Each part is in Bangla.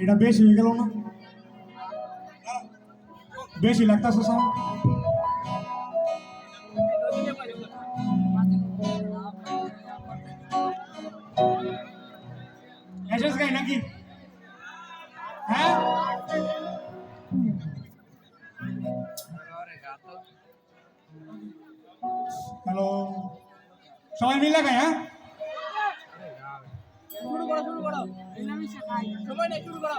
এটা বেশি হয়ে গেল না? বেশি লাগতেছে স্যার। এসেছ গাই নাকি? হ্যাঁ, হ্যালো, সবাই মিলে গাই। হ্যাঁ, শুরু করো শুরু করো, সময় নেই, শুরু করো।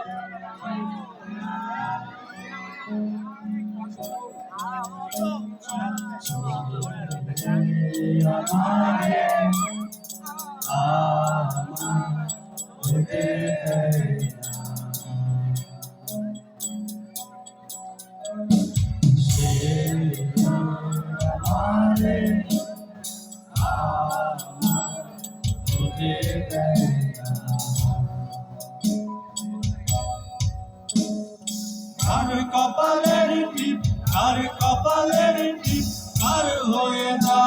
কার কপালের টিপ, কার কপালের টিপ, কার হয়ে না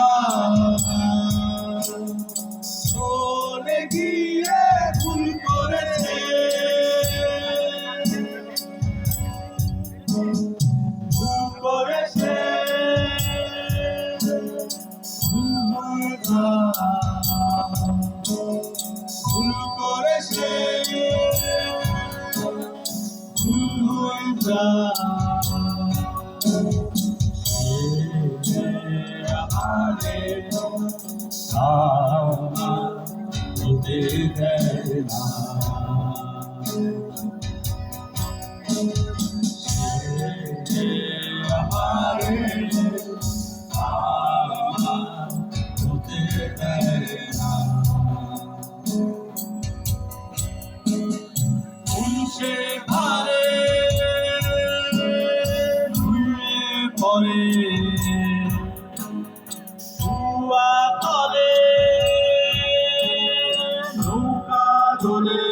চলে গিয়ে ভুল করেছে, ভুল করেছে, ভুল হয়ে না, ভুল করেছে, ভুল হয়ে যা হতে দেয় না, আমারে হতে দেয় না। সে ভারে ধুয়ে পড়ে কুয়া তলে নৌকা দোলে,